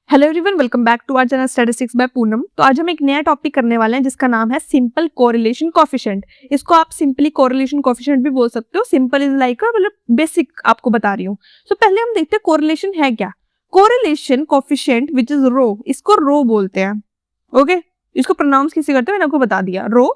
Hello everyone, welcome back to our channel statistics by Poonam. तो आज हम एक नया टॉपिक करने वाले हैं जिसका नाम है सिंपल कोरिलेशन कोएफिशिएंट। इसको आप सिंपली कोरिलेशन कोएफिशिएंट भी बोल सकते हो। सिंपल इज लाइक मतलब बेसिक आपको बता रही हूँ। तो पहले हम देखते हैं कोरिलेशन है क्या। कोरिलेशन कोएफिशिएंट विच इज रो, इसको रो बोलते हैं। ओके, इसको प्रोनाउंस किसी करते हैं, मैंने आपको बता दिया। रो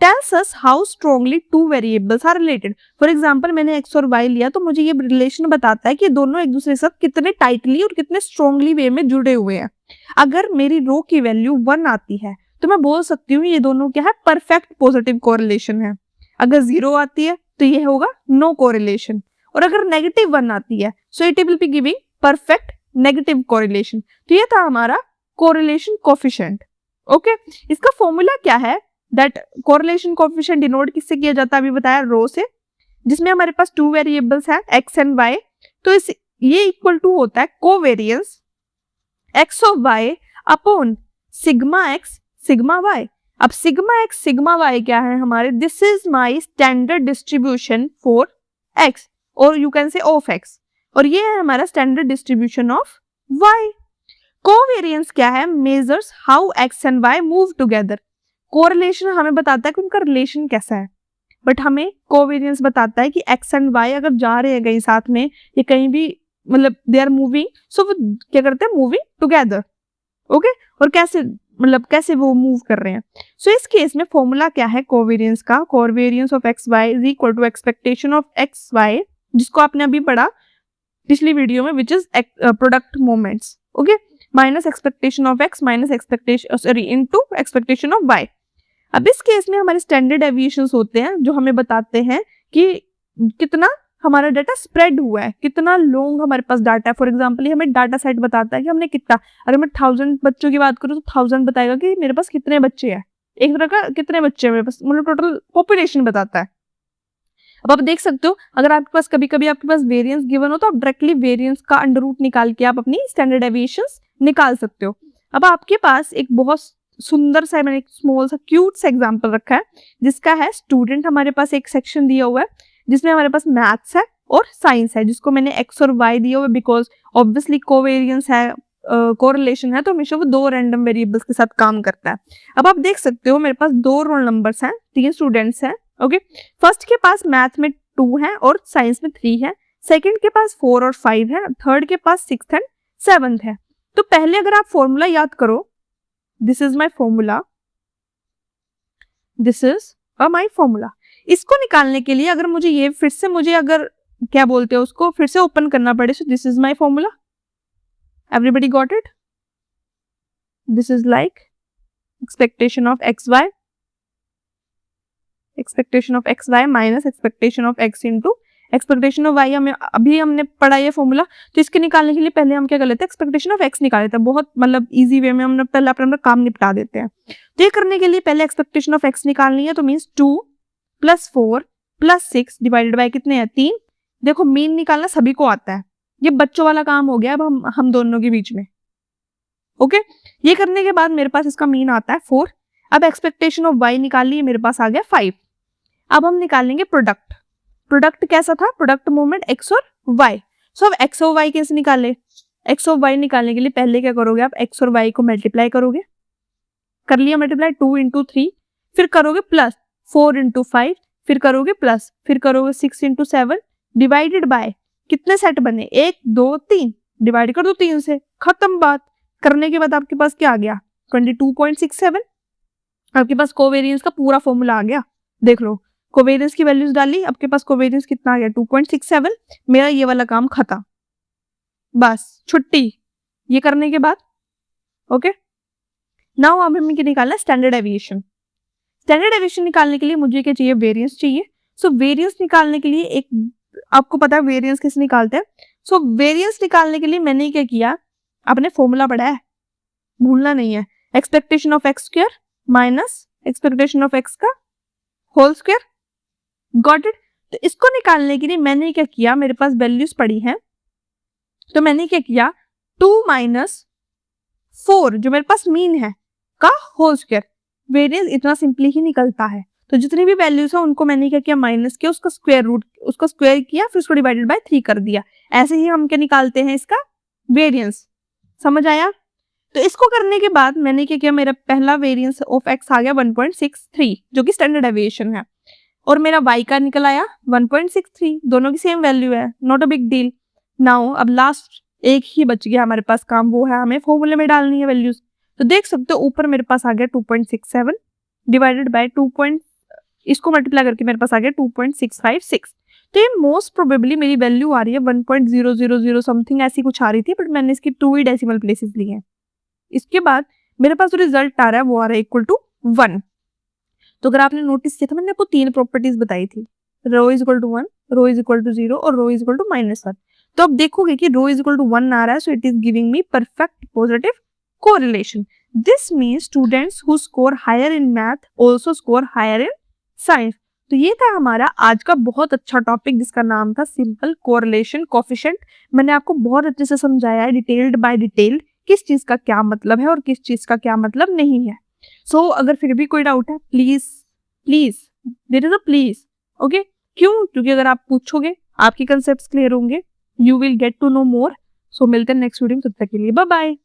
tells us how strongly two variables are related. For example मैंने एक्स और वाई लिया तो मुझे ये रिलेशन बताता है कि दोनों एक दूसरे के साथ कितने टाइटली और कितने स्ट्रांगली वे में जुड़े हुए हैं। अगर मेरी रो की वैल्यू 1 आती है तो मैं बोल सकती हूँ ये दोनों क्या है, परफेक्ट पॉजिटिव कोरिलेशन है। अगर 0 आती है तो ये होगा नो कोरिलेशन, और अगर -1 आती है so it will be giving perfect negative correlation. तो ये था हमारा कोरिलेशन कोएफिशिएंट। ओके, इसका फॉर्मूला क्या है, दैट कोरिलेशन कोएफिशिएंट डिनोट किससे किया जाता है, अभी बताया, रो से, जिसमें हमारे पास 2 वेरिएबल्स हैं x एंड y। तो इस ये इक्वल टू होता है covariance x of y upon sigma x sigma y। अब सिग्मा x सिग्मा y क्या है हमारे, this is my standard distribution for x और you can say of x, और ये है हमारा standard distribution of y। Covariance क्या है, measures how x and y move together. Correlation हमें बताता है कि उनका रिलेशन कैसा है, बट हमें कोवेरियंस बताता है कि एक्स एंड वाई अगर जा रहे हैं कहीं साथ में या कहीं भी, मतलब दे आर मूविंग, सो वो क्या करते हैं, मूविंग टुगेदर। ओके, और कैसे, मतलब कैसे वो मूव कर रहे हैं। सो इस केस में फॉर्मूला क्या है कोवेरियंस का, covariance of X Y is equal to expectation of X Y, जिसको आपने अभी पढ़ा पिछली वीडियो में, which is product moments. Okay, minus expectation of X minus expectation sorry into expectation of Y. अब इस केस में हमारे स्टैंडर्ड डेविएशंस होते हैं जो हमें बताते हैं कि कितना हमारा डाटा स्प्रेड हुआ है, कितना लॉन्ग हमारे पास डाटा है। फॉर एग्जांपल ये हमें डाटा सेट बताता है कि हमने कितना, अगर मैं 1000 बच्चों की बात करूँ तो 1000 बताएगा कि मेरे पास कितने बच्चे हैं, एक तरह का कितने बच्चे हैं मेरे पास, मतलब टोटल पॉपुलेशन बताता है। अब आप देख सकते हो अगर आपके पास कभी कभी आपके पास वेरिएंस गिवन हो तो आप डायरेक्टली वेरिएंस का अंडर रूट निकाल के आप अपनी स्टैंडर्ड डेविएशंस निकाल सकते हो। अब आपके पास एक बहुत सुंदर सा, मैंने एक स्मॉल सा क्यूट सा एग्जांपल रखा है जिसका है स्टूडेंट। हमारे पास एक सेक्शन दिया हुआ है जिसमें हमारे पास मैथ्स है और साइंस है, जिसको मैंने एक्स और वाई दिया हुआ है बिकॉज ऑब्वियसली कोवेरियंस है, कोरिलेशन है, तो हमेशा वो 2 रैंडम वेरिएबल्स के साथ काम करता है। अब आप देख सकते हो मेरे पास 2 रोल नंबर्स हैं, 3 स्टूडेंट्स हैं। ओके, फर्स्ट के पास मैथ में 2 है और साइंस में 3 है, सेकंड के पास 4 और 5 है, थर्ड के पास 6th एंड 7th है। तो पहले अगर आप फॉर्मूला याद करो, this is my formula, this is my formula. इसको निकालने के लिए अगर मुझे ये फिर से, मुझे अगर क्या बोलते हैं उसको फिर से ओपन करना पड़े, so this is my formula. Everybody got it? This is like expectation of X Y, expectation of X Y minus expectation of X into expectation of Y. हमें अभी हमने पढ़ा ये फॉर्मूला, तो इसके निकालने के लिए पहले हम क्या कर लेते हैं, एक्सपेक्टेशन ऑफ एक्स निकाल लेते हैं। बहुत मतलब इजी वे में हम पहले अपना काम निपटा देते हैं। तो ये करने के लिए पहले एक्सपेक्टेशन ऑफ एक्स निकालनी है, तो मीन्स 2 + 4 + 6 डिवाइडेड बाय कितने हैं, 3। देखो मीन निकालना सभी को आता है, ये बच्चों वाला काम हो गया अब हम दोनों के बीच में। ओके, ये करने के बाद मेरे पास इसका मीन आता है 4। अब एक्सपेक्टेशन ऑफ वाई निकाल ली, मेरे पास आ गया 5। अब हम निकालेंगे प्रोडक्ट। प्रोडक्ट कैसा था, प्रोडक्ट मोमेंट एक्स और वाई। सो अब एक्स और वाई कैसे निकाले, एक्स और वाई निकालने के लिए पहले क्या करोगे आप, एक्स और वाई को मल्टीप्लाई करोगे, कर लिया मल्टीप्लाई, 2 × 3, फिर करोगे प्लस 4 × 5, फिर करोगे प्लस, फिर करोगे 6 × 7 डिवाइडेड बाय कितने सेट बने, 1 2 3, डिवाइड कर दो 3 से, खत्म बात। करने के बाद आपके पास क्या आ गया, 22.67। आपके पास कोवेरियंस का पूरा फॉर्मूला आ गया। देख लो कोवेरियंस की वैल्यूज डाली, आपके पास कोवेरियंस कितना आ गया, 2.67। मेरा ये वाला काम खत्म, बस छुट्टी। ये करने के बाद ओके, नाउ अब हमें क्या निकालना है, स्टैंडर्ड डेविएशन। स्टैंडर्ड डेविएशन निकालने के लिए मुझे क्या चाहिए, वेरिएंस चाहिए। सो वेरिएंस निकालने के लिए एक, आपको पता है वेरिएंस कैसे निकालते हैं। सो वेरिएंस निकालने के लिए मैंने क्या किया, आपने फॉर्मूला पढ़ा है, भूलना नहीं है, expectation of x square minus expectation of x का होल स्क्वायर। Got it? तो इसको निकालने के लिए मैंने क्या किया, मेरे पास वैल्यूज पड़ी हैं, तो मैंने क्या किया, 2 - 4 जो मेरे पास मीन है का होल स्क्वायर। वेरिएंस इतना सिंपली ही निकलता है, तो जितनी भी वैल्यूज है उनको मैंने क्या किया, माइनस किया, उसका स्क्वायर रूट, उसका स्क्वायर किया, फिर उसको डिवाइडेड बाय 3 कर दिया। ऐसे ही हम क्या निकालते हैं, इसका वेरिएंस। समझ आया? तो इसको करने के बाद मैंने क्या किया, मेरा पहला वेरिएंस ऑफ x आ गया 1.63 जो कि स्टैंडर्ड डेविएशन है, और मेरा y का निकल आया 1.63, दोनों की सेम वैल्यू है, not a big deal. Now अब लास्ट एक ही बच गया हमारे पास काम, वो है हमें फॉर्मूले में डालनी है वैल्यूज। तो देख सकते हो ऊपर मेरे पास आ गया 2.67 डिवाइडेड बाय 2. इसको मल्टीप्लाई करके मेरे पास आ गया 2.656। तो ये मोस्ट प्रोबेबली मेरी वैल्यू आ रही है 1.000 समथिंग ऐसी कुछ आ रही थी, बट मैंने इसकी 2 ही डेसिमल प्लेसेस लिए हैं। इसके बाद मेरे पास जो रिजल्ट आ रहा है वो आ रहा है इक्वल टू 1। तो अगर आपने नोटिस किया था मैंने आपको 3 प्रॉपर्टीज बताई थी, rho is equal to 1, rho is equal to 0 और रो इज इक्वल टू -1। तो अब देखोगे कि रो इज इक्वल टू 1 आ रहा है, so it is giving me perfect positive correlation. This means students who score higher in math also score higher in science. तो ये था हमारा आज का बहुत अच्छा टॉपिक जिसका नाम था सिंपल कोरिलेशन कोएफिशिएंट। मैंने आपको बहुत अच्छे से समझाया है डिटेल्ड बाय डिटेल किस चीज का क्या मतलब है और किस चीज का क्या मतलब नहीं है। सो अगर फिर भी कोई डाउट है please please, there is a please, okay. क्यों? क्योंकि अगर आप पूछोगे आपके कंसेप्ट्स क्लियर होंगे, you will get to know more. So मिलते हैं नेक्स्ट वीडियो में, तब तक के लिए बाय बाय।